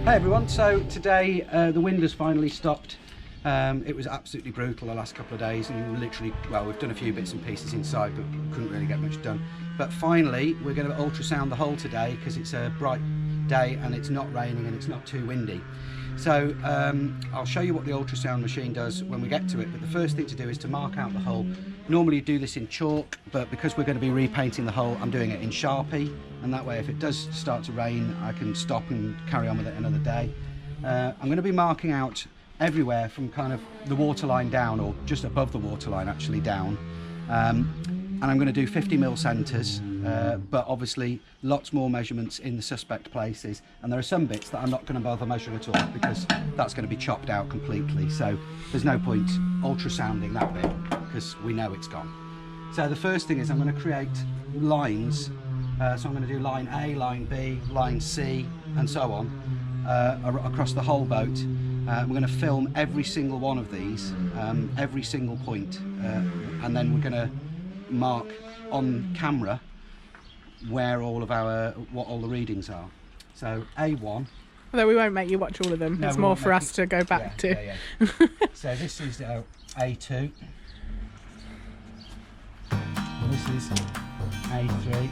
Hey everyone, so today the wind has finally stopped. It was absolutely brutal the last couple of days, and literally, well, we've done a few bits and pieces inside but couldn't really get much done. But finally we're going to ultrasound the hull today because it's a bright day and it's not raining and it's not too windy. So I'll show you what the ultrasound machine does when we get to it, but the first thing to do is to mark out the hull. Normally you do this in chalk, but because we're going to be repainting the hull, I'm doing it in Sharpie, and that way if it does start to rain I can stop and carry on with it another day. I'm going to be marking out everywhere from kind of the waterline down, or just above the waterline actually down, and I'm going to do 50mm centres, but obviously lots more measurements in the suspect places, and there are some bits that I'm not going to bother measuring at all because that's going to be chopped out completely, so there's no point ultrasounding that bit because we know it's gone. So the first thing is I'm going to create lines, so I'm going to do line A, line B, line C and so on across the whole boat. We're going to film every single one of these, every single point, and then we're going to mark on camera where all of what all the readings are. So A1. Although we won't make you watch all of them, no, it's more for us to go back to. Yeah. So this is A2. And this is A3.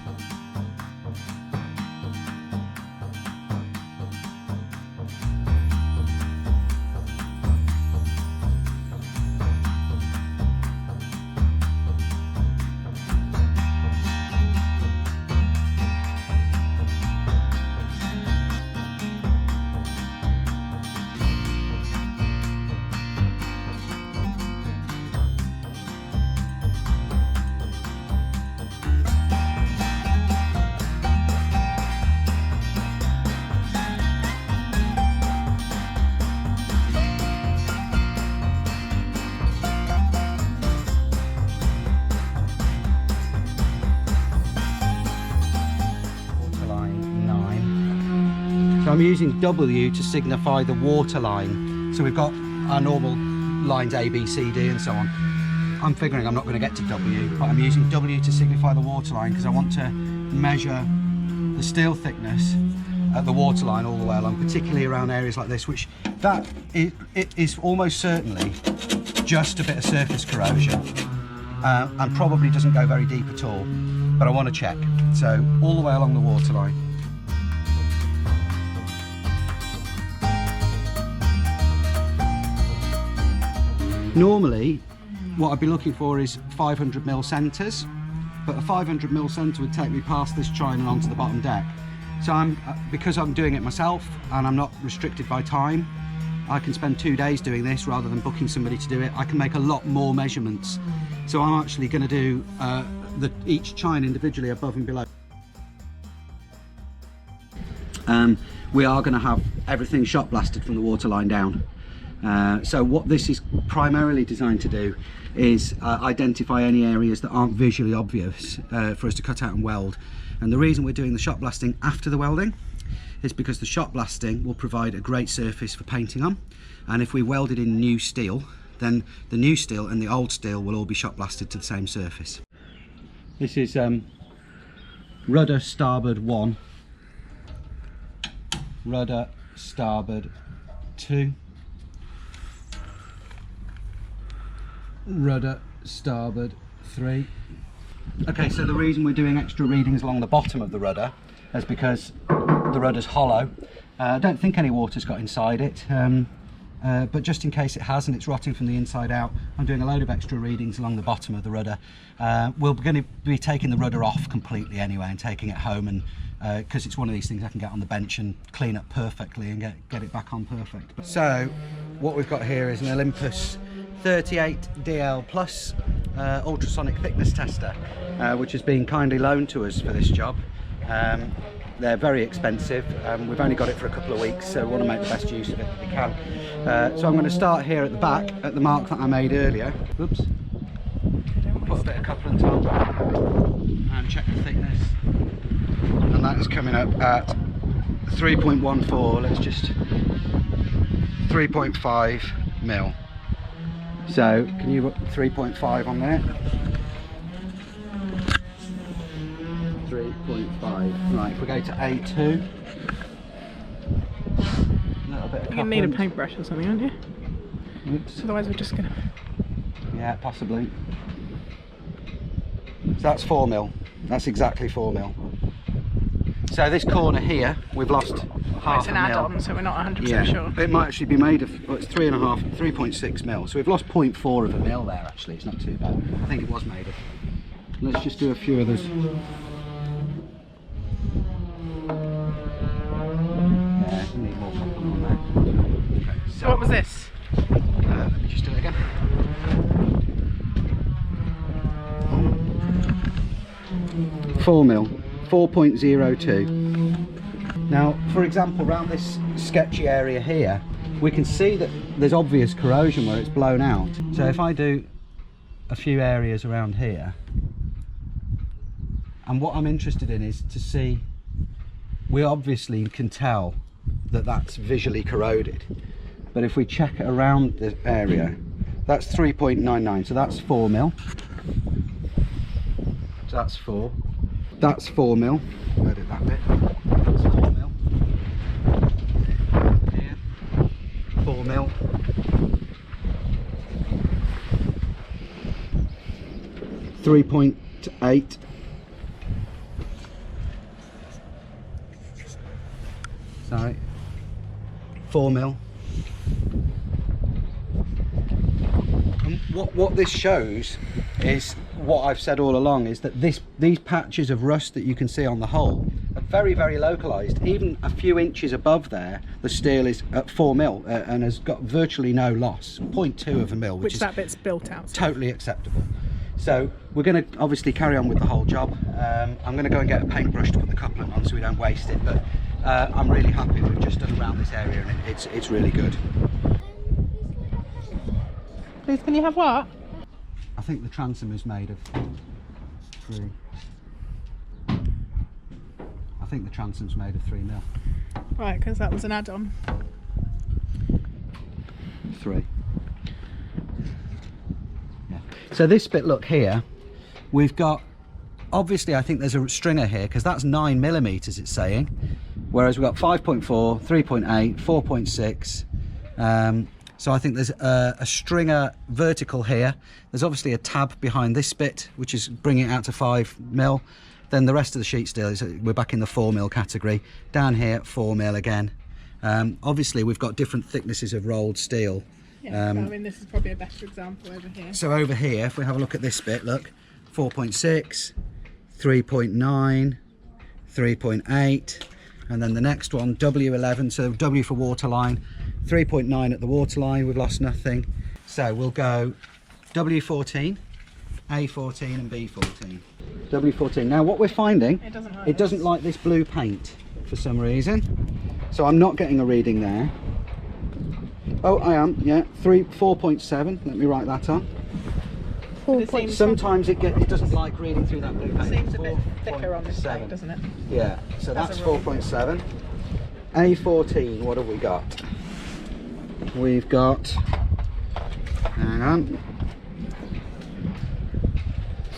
So I'm using W to signify the water line. So we've got our normal lines A, B, C, D and so on. I'm figuring I'm not going to get to W, but I'm using W to signify the water line because I want to measure the steel thickness at the water line all the way along, particularly around areas like this, which it is almost certainly just a bit of surface corrosion and probably doesn't go very deep at all, but I want to check. So all the way along the water line. Normally, what I'd be looking for is 500mm centres, but a 500mm centre would take me past this chine and onto the bottom deck. So because I'm doing it myself and I'm not restricted by time, I can spend 2 days doing this rather than booking somebody to do it. I can make a lot more measurements. So I'm actually going to do each chine individually above and below. We are going to have everything shot blasted from the waterline down. So what this is primarily designed to do is identify any areas that aren't visually obvious for us to cut out and weld. And the reason we're doing the shot blasting after the welding is because the shot blasting will provide a great surface for painting on, and if we welded in new steel, then the new steel and the old steel will all be shot blasted to the same surface. This is rudder starboard 1, rudder starboard 2, rudder starboard 3. Okay, so the reason we're doing extra readings along the bottom of the rudder is because the rudder's hollow. I don't think any water's got inside it, but just in case it has and it's rotting from the inside out, I'm doing a load of extra readings along the bottom of the rudder. We're going to be taking the rudder off completely anyway and taking it home, and because it's one of these things I can get on the bench and clean up perfectly and get it back on perfect. So what we've got here is an Olympus 38 DL Plus Ultrasonic Thickness Tester, which has been kindly loaned to us for this job. They're very expensive. We've only got it for a couple of weeks, so we want to make the best use of it that we can. So I'm going to start here at the back at the mark that I made earlier. Oops. Put a bit of couplant on and check the thickness, and that is coming up at 3.14. Let's just 3.5mm. So can you put 3.5 on there? 3.5. Right, if we go to A2, bit of You're going to need a couplings. paintbrush or something, aren't you? Oops. Otherwise we're just going to... Yeah, possibly. So that's 4mm. That's exactly 4mm. So this corner here, we've lost half It's an a mil. add-on, so we're not 100% sure. It might actually be made of, well, it's 3.6mm. So we've lost 0.4 of a mil there actually, it's not too bad. I think it was made of. Let's just do a few others. Yeah, we need more coupling on there. Okay, So what was this? let me just do it again. 4mm, 4.02. Now, for example, around this sketchy area here, we can see that there's obvious corrosion where it's blown out. So if I do a few areas around here, and what I'm interested in is to see, we obviously can tell that that's visually corroded, but if we check it around the area, that's 3.99, so that's 4mm. So that's 4. That's 4mm. Where did that bit? That's 4mm. Here. 4mm. 3.8. Sorry. 4mm. And what this shows is what I've said all along, is that these patches of rust that you can see on the hull are very, very localized. Even a few inches above there, the steel is at 4mm and has got virtually no loss, 0.2 of a mil, which is that bit's built out. totally acceptable. So we're going to obviously carry on with the whole job. I'm going to go and get a paintbrush to put the coupling on so we don't waste it, but I'm really happy we've just done around this area, and it's really good. Please, can you have what? I think the transom is made of 3. I think the transom's made of 3mm. Right, because that was an add-on. 3. Yeah. So this bit, look here, we've got, obviously I think there's a stringer here because that's 9mm it's saying, whereas we've got 5.4, 3.8, 4.6. So I think there's a stringer vertical here. There's obviously a tab behind this bit, which is bringing it out to 5mm. Then the rest of the sheet steel is, we're back in the 4mm category. Down here, 4mm again. Obviously, we've got different thicknesses of rolled steel. Yeah, so, I mean, this is probably a better example over here. So over here, if we have a look at this bit, look, 4.6, 3.9, 3.8, and then the next one, W11, so W for waterline, 3.9 at the waterline, we've lost nothing. So we'll go W14, A14 and B14. W14. Now what we're finding, it doesn't like this blue paint for some reason. So I'm not getting a reading there. Oh, I am, yeah, 4.7, let me write that on. Sometimes it doesn't like reading through that blue paint. It seems a bit thicker on this paint, doesn't it? Yeah, so that's 4.7. A14, what have we got? We've got, hang on,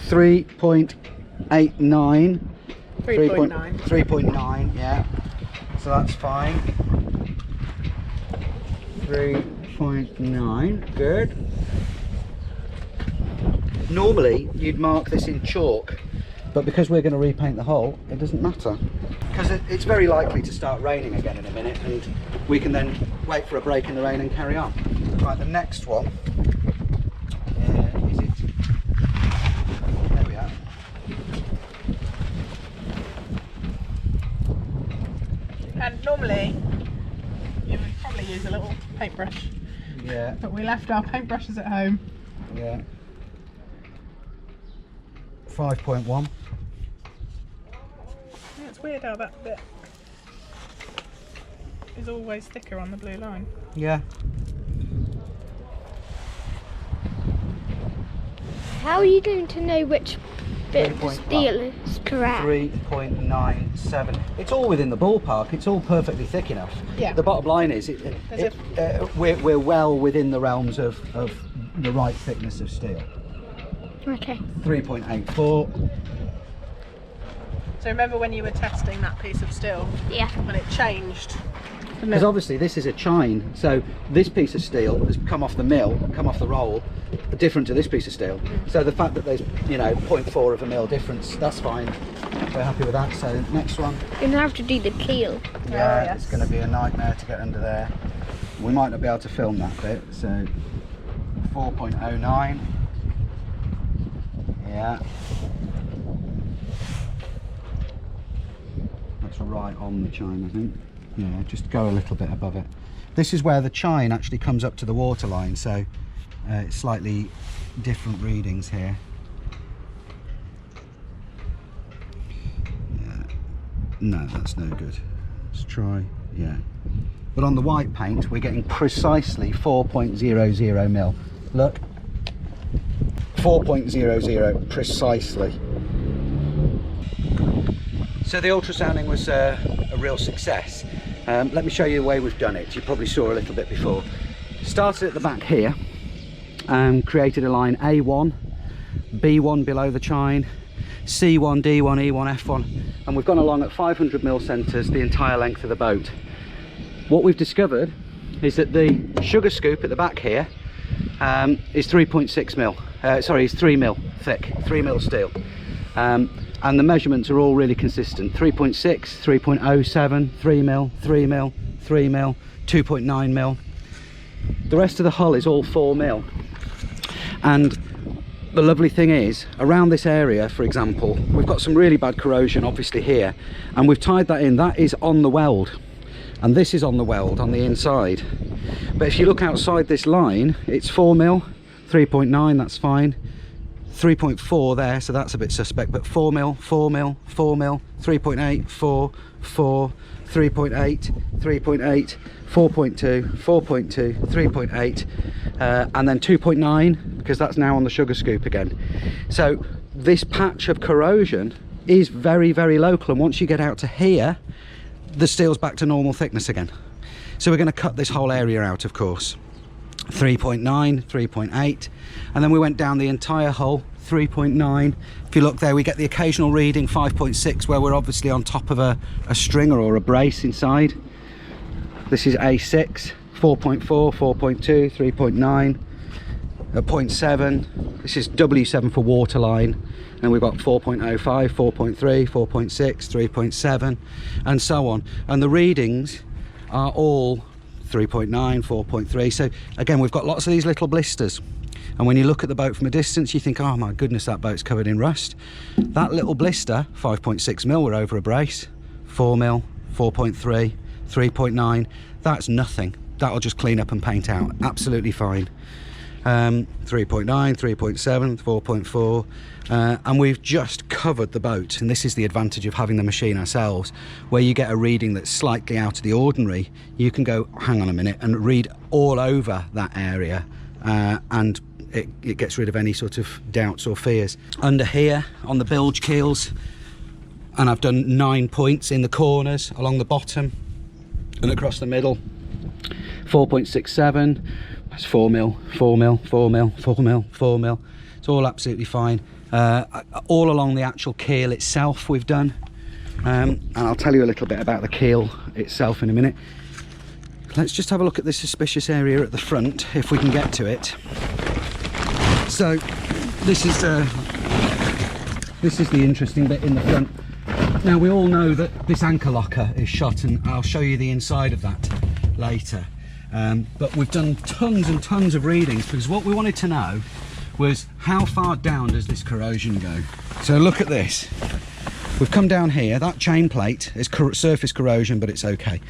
3.89. 3.9, yeah. So that's fine. 3.9, good. Normally you'd mark this in chalk, but because we're going to repaint the hull, it doesn't matter. Because it's very likely to start raining again in a minute, and we can then wait for a break in the rain and carry on. Right, the next one, is it? There we are. And normally, you would probably use a little paintbrush. Yeah. But we left our paintbrushes at home. Yeah. 5.1. Yeah, it's weird how that bit is always thicker on the blue line. Yeah. How are you going to know which bit of steel is correct? 3.97. It's all within the ballpark. It's all perfectly thick enough. Yeah. The bottom line is, we're well within the realms of the right thickness of steel. Okay. 3.84. So remember when you were testing that piece of steel? Yeah. When it changed Because obviously this is a chine, so this piece of steel has come off the mill, come off the roll, different to this piece of steel. So the fact that there's, you know, 0.4 of a mil difference, that's fine. We're happy with that. So next one. You're gonna have to do the keel. Yeah, yes. it's going to be a nightmare to get under there. We might not be able to film that bit. So 4.09. Yeah. That's right on the chine, I think. Yeah, just go a little bit above it. This is where the chine actually comes up to the waterline, so it's slightly different readings here. Yeah. No, that's no good. Let's try, yeah. But on the white paint, we're getting precisely 4.00 mil. Look, 4.00 precisely. So the ultrasounding was a real success. Let me show you the way we've done it. You probably saw a little bit before. Started at the back here and created a line A1, B1 below the chine, C1, D1, E1, F1, and we've gone along at 500 mil centres the entire length of the boat. What we've discovered is that the sugar scoop at the back here is 3.6 mil. Sorry, is 3 mil thick, 3 mil steel. And the measurements are all really consistent. 3.6, 3.07, 3 mil, 3 mil, 3 mil, 2.9 mil. The rest of the hull is all 4 mil. And the lovely thing is, around this area, for example, we've got some really bad corrosion obviously here, and we've tied that in. That is on the weld, and this is on the weld on the inside. But if you look outside this line, it's 4 mil, 3.9, that's fine. 3.4 there, so that's a bit suspect, but 4 mil, 4 mil, 4 mil, 3.8, 4, 4, 3.8, 3.8, 4.2, 4.2, 3.8, and then 2.9, because that's now on the sugar scoop again. So this patch of corrosion is very, very local, and once you get out to here, the steel's back to normal thickness again. So we're going to cut this whole area out, of course. 3.9, 3.8, and then we went down the entire hull, 3.9. If you look there, we get the occasional reading 5.6 where we're obviously on top of a stringer or a brace inside. This is A6, 4.4, 4.2, 3.9, 0.7. This is W7 for waterline, and we've got 4.05, 4.3, 4.6, 3.7, and so on. And the readings are all 3.9, 4.3. So again, we've got lots of these little blisters, and when you look at the boat from a distance, you think, oh my goodness, that boat's covered in rust. That little blister, 5.6 mil, we're over a brace. 4 mil, 4.3, 3.9, that's nothing. That'll just clean up and paint out, absolutely fine. 3.9, 3.7, 4.4, and we've just covered the boat. And this is the advantage of having the machine ourselves, where you get a reading that's slightly out of the ordinary. You can go, hang on a minute, and read all over that area, and it gets rid of any sort of doubts or fears. Under here on the bilge keels, and I've done 9 points in the corners along the bottom and across the middle. 4.67, that's 4 mil, 4 mil, 4 mil, 4 mil, 4 mil. It's all absolutely fine. All along the actual keel itself we've done, and I'll tell you a little bit about the keel itself in a minute. Let's just have a look at this suspicious area at the front, if we can get to it. So this is the interesting bit in the front. Now we all know that this anchor locker is shot, and I'll show you the inside of that later. But we've done tons and tons of readings, because what we wanted to know was how far down does this corrosion go. So look at this. We've come down here. That chain plate is surface corrosion, but it's okay.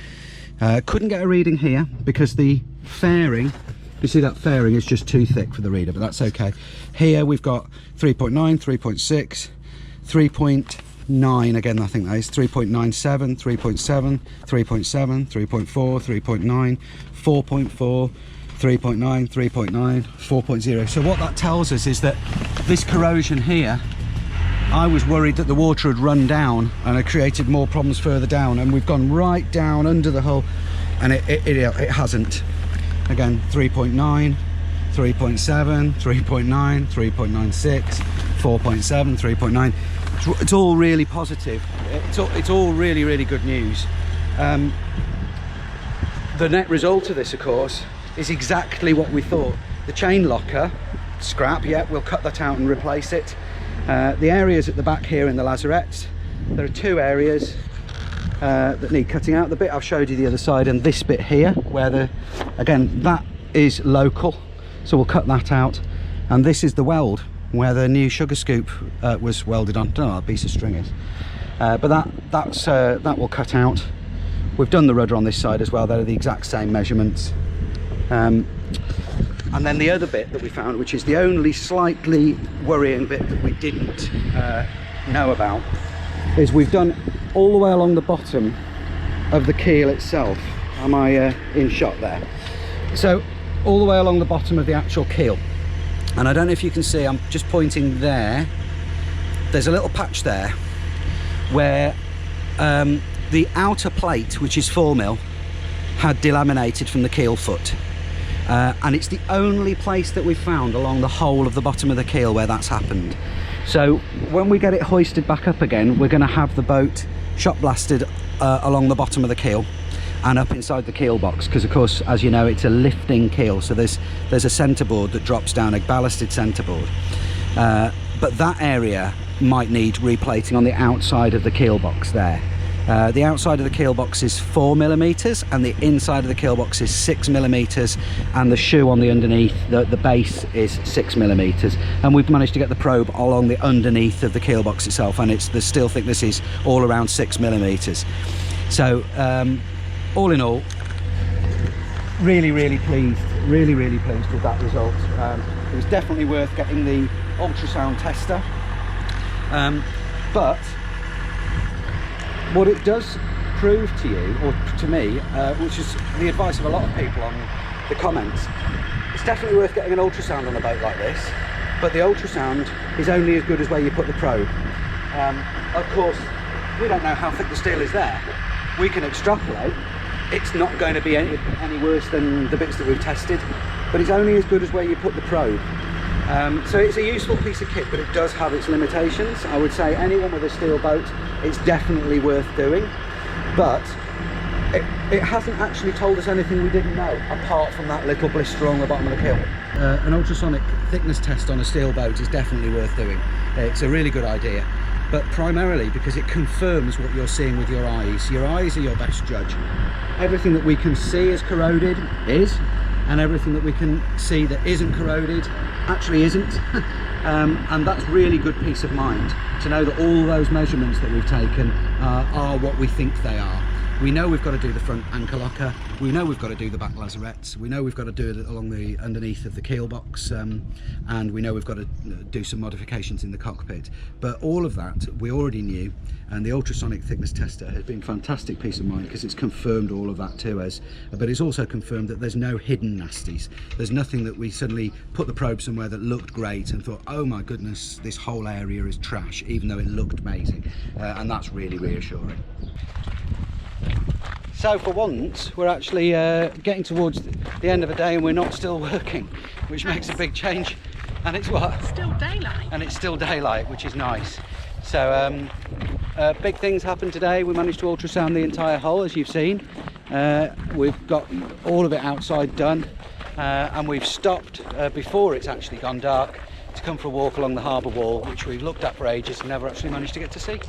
Couldn't get a reading here because the fairing, you see that fairing is just too thick for the reader, but that's okay. Here we've got 3.9, 3.6, 3.9 again, I think that is 3.97, 3.7, 3.7, 3.4, 3.9, 4.4, 3.9, 3.9, 4.0. So what that tells us is that this corrosion here, I was worried that the water had run down and had created more problems further down, and we've gone right down under the hull, and it hasn't. Again, 3.9, 3.7, 3.9, 3.96, 4.7, 3.9. It's all really positive. It's all really, really good news. the net result of this, of course, is exactly what we thought. The chain locker, scrap, yeah, we'll cut that out and replace it. The areas at the back here in the lazarettes, there are 2 areas that need cutting out. The bit I've showed you the other side, and this bit here, where again, that is local, so we'll cut that out. And this is the weld where the new sugar scoop was welded on. I don't know what a piece of string is, but that will cut out. We've done the rudder on this side as well. They're the exact same measurements. And then the other bit that we found, which is the only slightly worrying bit that we didn't know about, is we've done all the way along the bottom of the keel itself. Am I in shot there? So all the way along the bottom of the actual keel. And I don't know if you can see, I'm just pointing there. There's a little patch there where the outer plate, which is 4mm, had delaminated from the keel foot. And it's the only place that we've found along the whole of the bottom of the keel where that's happened. So when we get it hoisted back up again, we're going to have the boat shot blasted along the bottom of the keel and up inside the keel box, because of course, as you know, it's a lifting keel, so there's a centreboard that drops down, a ballasted centreboard. But that area might need replating on the outside of the keel box there. The outside of the keel box is 4mm and the inside of the keel box is 6mm, and the shoe on the underneath, the base, is 6mm, and we've managed to get the probe along the underneath of the keel box itself, and the steel thickness is all around 6mm. So all in all, really pleased, really pleased with that result. It was definitely worth getting the ultrasound tester, but what it does prove to you, or to me, which is the advice of a lot of people on the comments, it's definitely worth getting an ultrasound on a boat like this, but the ultrasound is only as good as where you put the probe. Of course, we don't know how thick the steel is there. We can extrapolate. It's not going to be any worse than the bits that we've tested, but it's only as good as where you put the probe. So it's a useful piece of kit, but it does have its limitations. I would say anyone with a steel boat, it's definitely worth doing, but it hasn't actually told us anything we didn't know, apart from that little blister on the bottom of the keel. An ultrasonic thickness test on a steel boat is definitely worth doing. It's a really good idea, but primarily because it confirms what you're seeing with your eyes. Your eyes are your best judge. Everything that we can see is corroded is, and everything that we can see that isn't corroded actually isn't. And that's really good peace of mind to know that all those measurements that we've taken are what we think they are. We know we've got to do the front anchor locker, we know we've got to do the back lazarettes, we know we've got to do it along the underneath of the keel box, and we know we've got to do some modifications in the cockpit. But all of that we already knew, and the ultrasonic thickness tester has been fantastic peace of mind because it's confirmed all of that to us. But it's also confirmed that there's no hidden nasties. There's nothing that we suddenly put the probe somewhere that looked great and thought, oh my goodness, this whole area is trash, even though it looked amazing. And that's really reassuring. So for once, we're actually getting towards the end of the day and we're not still working, which makes a big change. And it's what? Still daylight. And it's still daylight, which is nice. So big things happened today. We managed to ultrasound the entire hull, as you've seen. We've got all of it outside done, and we've stopped before it's actually gone dark to come for a walk along the harbour wall, which we've looked at for ages and never actually managed to get to see.